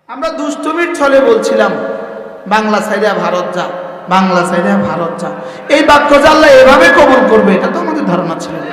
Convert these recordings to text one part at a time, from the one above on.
আমরা দুষ্টুমির ছলে বলছিলাম বাংলা সাইডে ভারত যা, বাংলা সাইডে ভারত যা। এই বাক্য যে আল্লাহ এভাবে কবুল করবে এটা তো আমাদের ধারণা ছিল না।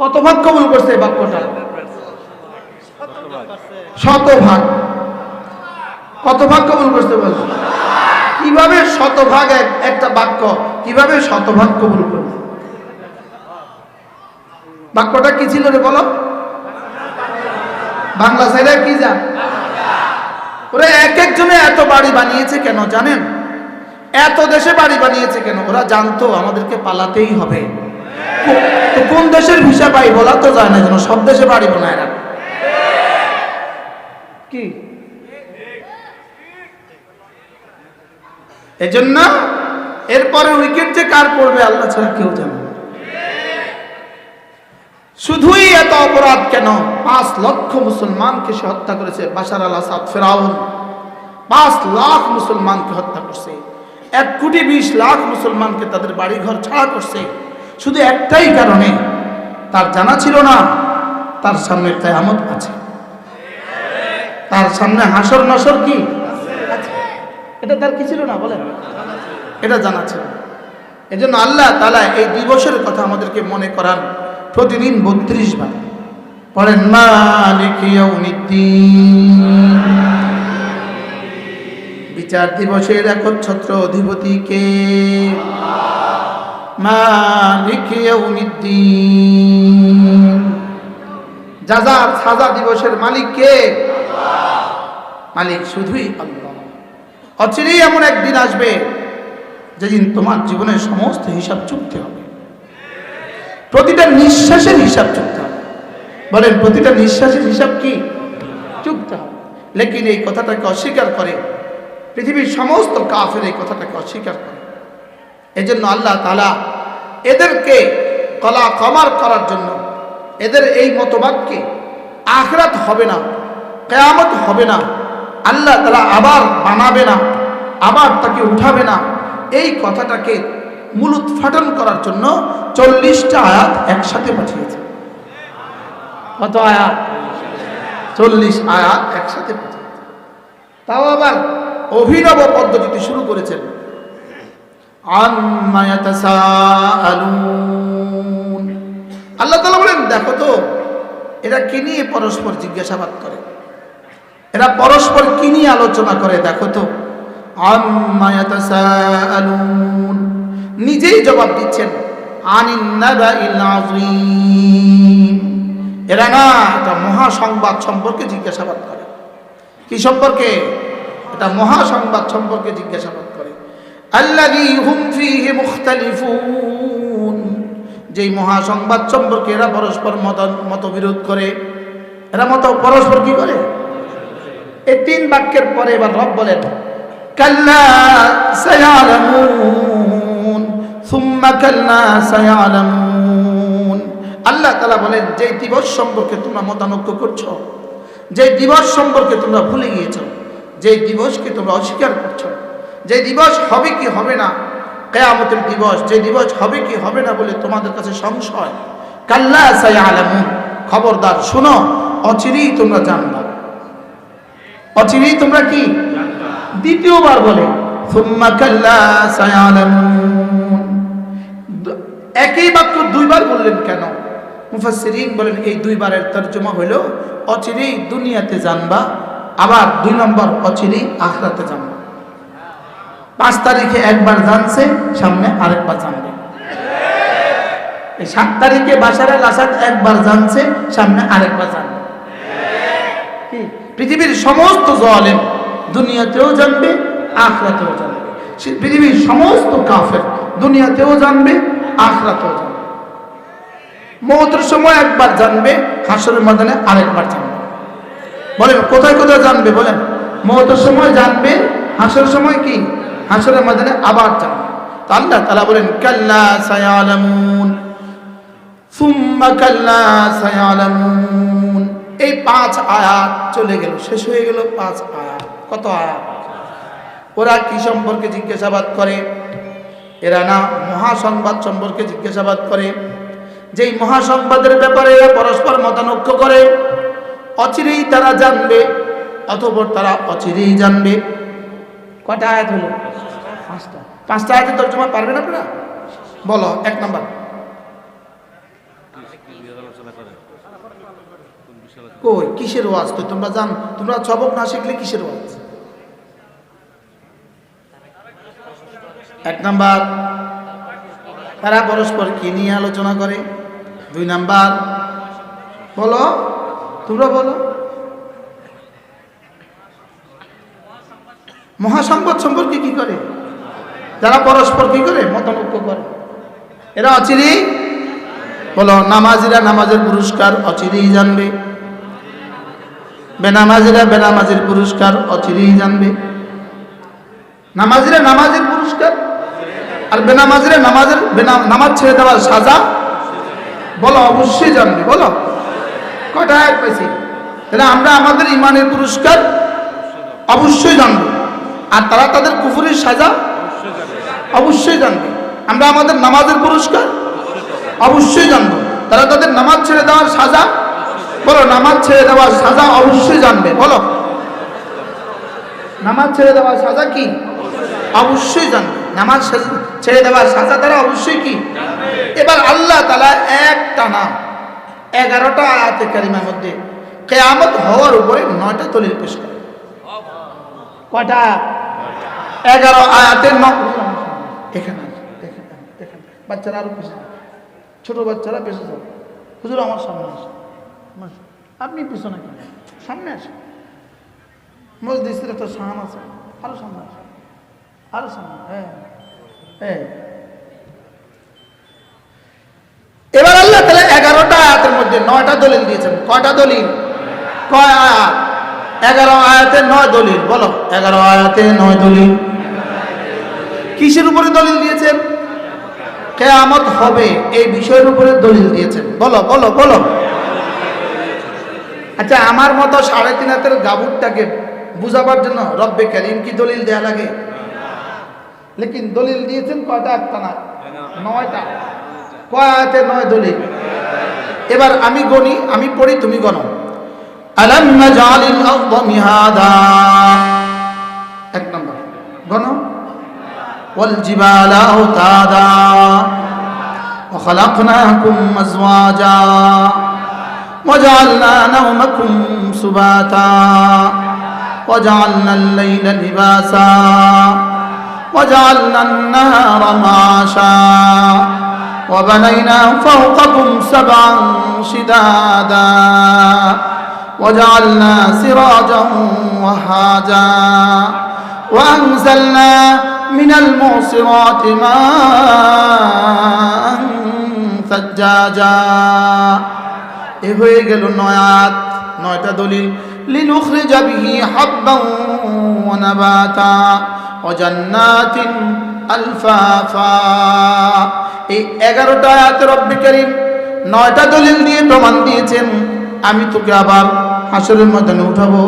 কত ভাগ কবুল করছে এই বাক্যটা? শতভাগ। কত ভাগ কবুল করতে বলছে? কিভাবে শতভাগ একটা বাক্য কিভাবে শতভাগ কবুল করবে? বাক্যটা কি ছিল রে বলো? বাংলা সাইডে কি যা, ওরা এক একজনে এত বাড়ি বানিয়েছে কেন জানেন? এত দেশে বাড়ি বানিয়েছে কেন? ওরা জানতো আমাদেরকে পালাতেই হবে। তো কোন দেশের ভিসা পাই বলা তো যায় না, যেন সব দেশে বাড়ি বানায় না কি? এজন্য এরপরে উইকেট যে কার পড়বে আল্লাহ ছাড়া কেউ জানে। শুধুই এত অপরাধ কেন? 5 লক্ষ মুসলমানকে সে হত্যা করেছে বাশার আল আসাদ ফেরাউন। 5 লাখ মুসলমানকে হত্যা করছে, 1,20,00,000 মুসলমানকে তাদের বাড়িঘর ছাড়া করছে, শুধু একটাই কারণে, তার জানা ছিল না তার সামনে কিয়ামত আছে, তার সামনে হাসর নাসর কি আছে। এটা তার কি ছিল না বলেন? এটা জানা ছিল। এজন্য আল্লাহ তাআলা এই দিবসের কথা আমাদেরকে মনে করান। প্রতিদিন 32 বার পড়েন মালিক ইয়াউমিদ্দিন। বিচার দিবসের একচ্ছত্র অধিপতি কে? মালিক ইয়াউমিদ্দিন। যাজা সাজা দিবসের মালিক কে? মালিক শুধুই আল্লাহ। অচিরেই এমন একদিন আসবে যেদিন তোমার জীবনের সমস্ত হিসাব চুকতে হবে। প্রতিটা নিঃশ্বাসের হিসাব চুকতে হবে। বলেন প্রতিটা নিঃশ্বাসের হিসাব কি চুকতে হবে? লেকিন এই কথাটাকে অস্বীকার করে পৃথিবীর সমস্ত কাফের, এই কথাটাকে অস্বীকার করে। এজন্য আল্লাহ তাআলা এদেরকে কলা কমার করার জন্য, এদের এই মতবাদকে আখিরাত হবে না, কিয়ামত হবে না, আল্লাহ তাআলা আবার বানাবে না, আবার তাকে উঠাবে না, এই কথাটাকে মূলোৎপাটন করার জন্য 40টা আয়াত একসাথে পাঠিয়েছে। কত আয়াত? 40 আয়াত একসাথে পাঠিয়েছে। তাও আবার অভিনব পদ্ধতিতে শুরু করেছেন। আম্মা ইয়াতাসাআলুন। আল্লাহ তাআলা বলেন দেখো তো এরা কি নিয়ে পরস্পর জিজ্ঞাসাবাদ করে, এরা পরস্পর কি নিয়ে আলোচনা করে দেখো তো। আম্মা ইয়াতাসাআলুন, নিজেই জবাব দিচ্ছেন আনিন নাবাইল আযীম। এরা না এটা মহা সংবাদ সম্পর্কে জিজ্ঞাসাবাদ করে। কি সম্পর্কে? এটা মহা সংবাদ সম্পর্কে জিজ্ঞাসাবাদ করে। আল্লাযী হুম ফীহি মুখতালিফুন, যেই মহা সংবাদ সম্পর্কে এরা পরস্পর মতবিরোধ করে। এরা পরস্পর কি করে? এই 3 বাক্যের পরে এবার রব বলেন কাল্লা সায়ালামুন সুম্মা কাল্লা সায়ালামুন। আল্লাহ তাআলা বলেন যেই দিবস সম্পর্কে তোমরা মতানৈক্য করছো, যেই দিবস সম্পর্কে তোমরা ভুলে গিয়েছো, যেই দিবসকে তোমরা অস্বীকার করছো, যে দিবস হবে কি হবে না, কিয়ামতের দিবস, যে দিবস হবে কি হবে না বলে তোমাদের কাছে সংশয়, কাল্লা সায়ালামুন, খবরদার শোনো অচিরেই তোমরা জানবা। অচিরেই তোমরা কি? দ্বিতীয়বার বলে সুম্মা কাল্লা সায়ালামুন। একই বাক্য 2 বার বললেন কেন? মুফাসসিরিন বলেন এই 2 বারের তরজমা হলো অচিরেই দুনিয়াতে জানবা, আবার 2 নম্বর অচিরেই আখিরাতে জানবা। 5 তারিখে একবার জানছে, সামনে আরেকবার জানবে। এই 7 তারিখে বাশার আল আসাদ একবার জানছে, সামনে আরেকবার জানবে। কি? পৃথিবীর সমস্ত জালেম দুনিয়াতেও জানবে, আখিরাতেও জানবে। পৃথিবীর সমস্ত কাফের দুনিয়াতেও জানবে, আখিরাতেও জানবে। মওতের সময় একবার জানবে, হাসরের ময়দানে আরেকবার জানবে। বলেন কোথায় কোথায় জানবে? বলেন মওতের সময় জানবে, হাসরের সময় কি? হাসরের ময়দানে আবার জানবে। তো আল্লাহ তাআলা বলেন কাল্লা সায়ালামুন সুম্মা কাল্লা সায়ালামুন। এই 5 আয়াত চলে গেল, শেষ হয়ে গেল 5 আয়াত। কত আয়াত? ওরা কি সম্পর্কে জিজ্ঞাসাবাদ করে? এরা না মহাসংবাদ সম্পর্কে জিজ্ঞাসাবাদ করে, যেই মহাসংবাদের ব্যাপারে এরা পরস্পর মতানৈক্য করে। অচিরেই তারা জানবে, অতঃপর তারা অচিরেই জানবে। কয়টা আয়াত হলো? পাঁচটা। পাঁচটা আয়াতের তর্জমা পারবেন আপনারা? বলো। এক নাম্বার, কই কিসের ওয়াজ? তো তোমরা জান, তোমরা সবক না শিখলে কিসের ওয়াজ? এক নাম্বার, তারা পরস্পর কি নিয়ে আলোচনা করে। দুই নাম্বার, বলো তোমরা বলো, মহাসম্পদ সম্পর্কে কি করে? যারা পরস্পর কি করে? মতানৈক্য করে। এরা অচিরেই, বলো, নামাজিরা নামাজের পুরস্কার অচিরেই জানবে, বেনামাজিরা বেনামাজির পুরস্কার অচিরেই জানবে। নামাজিরা নামাজের পুরস্কার আর বেনামাজিরা নামাজ ছেড়ে দেওয়ার সাজা, বলো, অবশ্যই জানবে। বলো কয়টা আয়াত পাইছি? তাহলে আমরা আমাদের ইমানের পুরস্কার অবশ্যই জানবো, আর তারা তাদের কুফরের সাজা অবশ্যই জানবে। আমরা আমাদের নামাজের পুরস্কার অবশ্যই জানবো, তারা তাদের নামাজ ছেড়ে দেওয়ার সাজা, বলো, নামাজ ছেড়ে দেওয়ার সাজা অবশ্যই জানবে। বলো, নামাজ ছেড়ে দেওয়ার সাজা কি? অবশ্যই জানবে। নামাজ ছেড়ে দেওয়ার সাজা তারা অবশ্যই কি? এবার আল্লাহ তাআলা এক টানা 11টা আয়াতে কারিমার মধ্যে কিয়ামত হওয়ার উপরে 9টা দলিল পেশ করে। কয়টা? 11 আয়াতের 9। এখানে দেখেন বাচ্চারা আরো পেছে, ছোট বাচ্চারা পেছে যাবে। হুজুর আমার সামনে আসে, আপনি পিছনে কেন? সামনে আসে। মসজিদের একটা শাহান আছে, আরো সামনে আসে, আরো সামনে। হ্যাঁ, এবার আল্লাহ তাআলা 11টা আয়াতের মধ্যে 9টা দলিল দিয়েছেন। কয়টা দলিল? কয় আয়াত? 11 আয়াতে 9 দলিল। বলো, 11 আয়াতে 9 দলিল। কিসের উপরে দলিল দিয়েছেন? কিয়ামত হবে এই বিষয়ের উপরে দলিল দিয়েছেন। বলো বলো বলো। আচ্ছা, আমার মতো 3.5 হাতের গাবুরটাকে বুঝাবার জন্য রব্বে কারীম কি দলিল দেয়া লাগে? লেকিন দলিল দিয়েছেন কয়টা? একটা না, 9টা। কয় আয়াতে 9 দলিল? এবার আমি গণি, আমি পড়ি, তুমি গণো। আলাম নাজআলিল আরদা মিহাদা, এক নাম্বার গণো। ওয়াল জিবালা আওতাদা ওয়া খালাকনাকুম আজওয়াজা وجعلنا نومكم سباتا وجعلنا الليل لباسا وجعلنا النهار معاشا وبنينا فوقكم سبعا شدادا وجعلنا سراجا وهاجا وأنزلنا من المعصرات ماء ثجاجا। এ হয়ে গেল 9 আয়াত, 9টা দলিল। লিনুখরিজা বিহি হাব্বান ওয়া নাবাতা ওয়া জান্নাতিন আলফাফা। এই 11টা আয়াতে রব্বে কারীম 9টা দলিল দিয়ে প্রমাণ দিয়েছেন, আমি তোকে আবার হাসরের ময়দানে উঠাবো,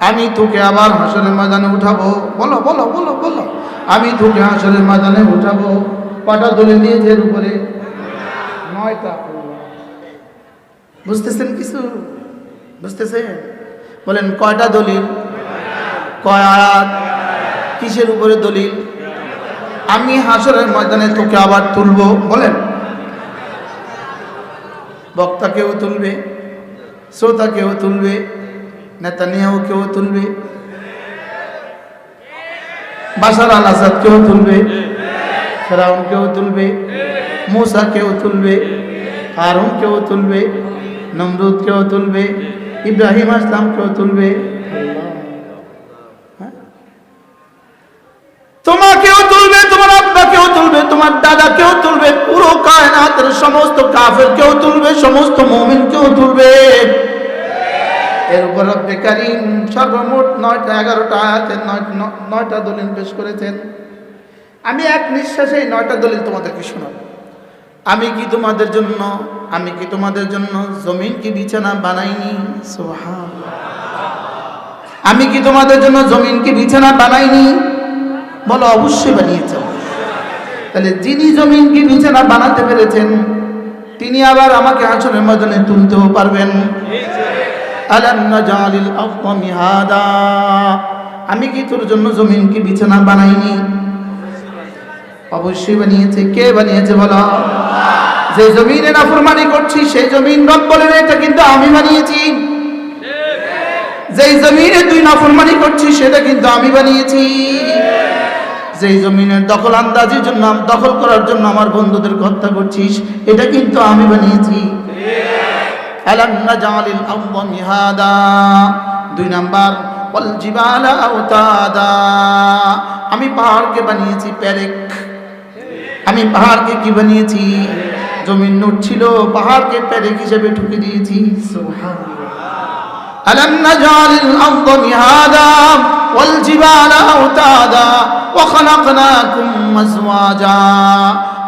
আমি তোকে আবার হাসরের ময়দানে উঠাবো। বলো বলো বলো বলো, আমি তোকে হাসরের ময়দানে উঠাবো। কয়টা দলিল দিয়েছে এর উপরে? 9টা। বুঝতেছেন কিছু? বুঝতেছেন? বলেন কয়টা দলিল? কয় আয়াত? কিসের উপরে দলিল? আমি হাসরের ময়দানে তোকে আবার তুলবো। বলেন, বক্তা কেউ তুলবে, শ্রোতা কেউ তুলবে, নেতানিয়াহু কেউ তুলবে, বাশার আল আসাদ কেউ তুলবে, ফেরাউন কেউ তুলবে, মূসা কেউ তুলবে, হারুন কেউ তুলবে, নমরুদ কেউ তুলবে, ইব্রাহিম আসলাম কেউ তুলবে, তোমাকেও তুলবে, তোমার আব্বাকেও তুলবে, তোমার দাদাকেও তুলবে, পুরো কায়নাতের সমস্ত কাফেরকেও তুলবে, সমস্ত মুমিনকেও তুলবে। এর উপর রব্বে কারীম সর্বমোট 9টা 11টা আয়াতে 9টা দলিল পেশ করেছেন। আমি এক নিঃশ্বাসে 9টা দলিল তোমাদেরকে শোনাবো। আমি কি তোমাদের জন্য জমিন কি বিছানা বানাইনি? সুবহানাল্লাহ। আমি কি তোমাদের জন্য জমিন কি বিছানা বানাইনি? বলো, অবশ্যই বানিয়েছেন। তাহলে যিনি জমিন কি বিছানা বানাতে পেরেছেন তিনি আবার আমাকে হাসরের ময়দানে তুলতেও পারবেন। আলাম নাজালিল আরদা মিহাদা, আমি কি তোর জন্য জমিন কি বিছানা বানাইনি? অবশ্যই বানিয়েছে। কে বানিয়েছে বলো? যে জমিনে নাফরমানি করছি সেই জমিন রব বলেন এটা কিন্তু আমি বানিয়েছি। যেই জমিনে তুই নাফরমানি করছিস সেটা কিন্তু আমি বানিয়েছি। যেই জমিনের দখল আন্দাজির জন্য দখল করার জন্য আমার বন্ধুদের হত্যা করছিস এটা কিন্তু আমি বানিয়েছি। আলাম নাজালিল আরদা মিহাদা। 2 নাম্বার ওয়াল জিবালা আওতাদা, আমি পাহাড়কে বানিয়েছি পেরেক। আমি পাহাড়কে কি বানিয়েছি? জমিন নড়ছিল, পাহাড়কে পেরেক হিসেবে ঠুকে দিয়েছি। সুবহানাল্লাহ। আলাম নাজালিল আরদা মিহাদা ওয়াল জিবালা আওতাদা ওয়া খালাকনাকুম আজওয়াজা,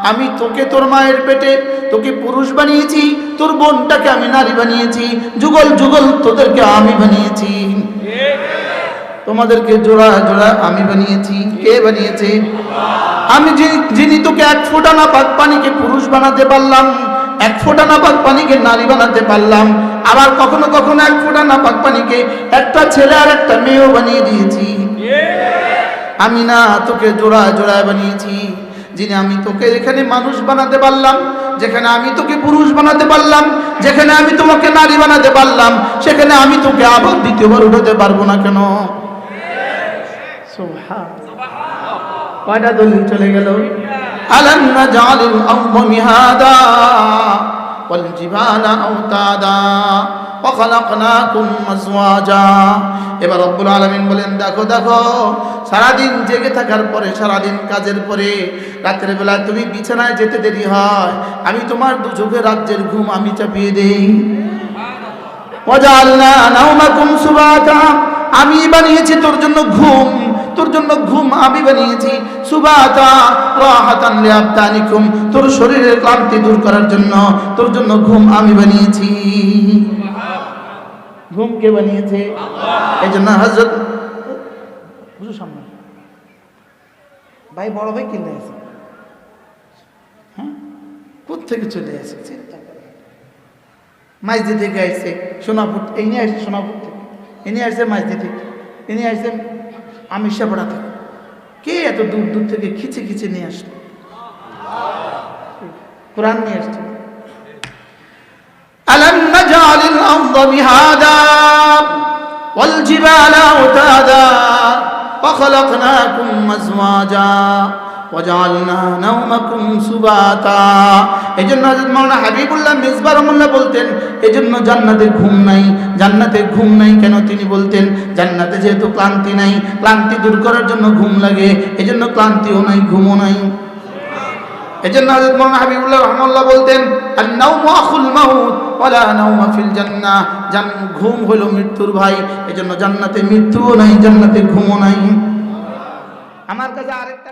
আমি তোকে তোর মায়ের পেটে তোকে পুরুষ বানিয়েছি, তোর বোনটাকে আমি নারী বানিয়েছি, যুগল যুগল তোদেরকে আমি বানিয়েছি, তোমাদেরকে জোড়া জোড়া আমি বানিয়েছি। কে বানিয়েছে? আমি যিনি তোকে 1 ফোঁটা নাপাক পানিকে পুরুষ বানাতে পারলাম, 1 ফোঁটা নাপাক পানিকে নারী বানাতে পারলাম, আবার কখনো কখনো 1 ফোঁটা নাপাক পানিকে একটা ছেলে আর একটা মেয়েও বানিয়ে দিয়েছি। আমি না তোকে জোড়া জোড়া বানিয়েছি। যিনি আমি তোকে এখানে মানুষ বানাতে পারলাম, যেখানে আমি তোকে পুরুষ বানাতে পারলাম, যেখানে আমি তোমাকে নারী বানাতে পারলাম, সেখানে আমি তোকে আবার দ্বিতীয়বার উঠাতে পারবো না কেন? কয়টা দলিল চলে গেল? আলাম নাজালিল আরদা মিহাদা ওয়াল জিবালা আওতাদা ওয়া খালাকনাকুম আজওয়াজা। এবার রব্বুল আলামিন বলেন দেখো দেখো, সারাদিন জেগে থাকার পরে, সারাদিন কাজের পরে রাতের বেলা তুমি বিছানায় যেতে দেরি হয়, আমি তোমার দুচোখে রাজ্যের ঘুম আমি চাপিয়ে দেই। ওয়াজআলনা নাওমাকুম সুবাতা, আমি বানিয়েছি তোর জন্য ঘুম, তোর জন্য ঘুম আমি বানিয়েছি। সুবাতা রাহাতান লিআবদানিকুম, তোর শরীরের ক্লান্তি দূর করার জন্য তোর জন্য ঘুম আমি বানিয়েছি। ঘুম কে বানিয়েছে? আল্লাহ। এই জন্য হযরত বুঝো সামনে ভাই বড় ভাই কিনে আছে, হ্যাঁ কোত্থেকে চলে আসে চিন্তা করে। মসজিদ থেকে আসছে সোনাপুর, এই নিয়ে আসছে সোনাপুর থেকে, এ নিয়ে আসছে মসজিদ থেকে, এ নিয়ে আসছে আমিষাপাড়া থেকে। কে এত দূর দূর থেকে খিচে খিচে নিয়ে আসলো? কোরআন নিয়ে আসছে। আলাম নাজালিল আরদা মিহাদা ওয়াল জিবালা আওতাদা ওয়া খালাকনাকুম আজওয়াজা ওয়াজআলনা নাওমাকুম সুবাতা। এজন্য হযরত মাওলানা হাবিবুল্লাহ মিসবাহ রাহমাতুল্লাহ বলতেন, এজন্য জান্নাতে ঘুম নাই। জান্নাতে ঘুম নাই কেন? তিনি বলতেন জান্নাতে যেহেতু ক্লান্তি নাই, ক্লান্তি দূর করার জন্য ঘুম লাগে, এজন্য ক্লান্তিও নাই ঘুমও নাই। এজন্য হযরত মাওলানা হাবিবুল্লাহ রাহমাতুল্লাহ বলতেন আন-নাওমু আখুল মাউত ওয়ালা নাওমা ফিল জান্নাহ, ঘুম হলো মৃত্যুর ভাই, এজন্য জান্নাতে মৃত্যুও নাই, জান্নাতে ঘুমও নাই। আমার কাছে আরেকটা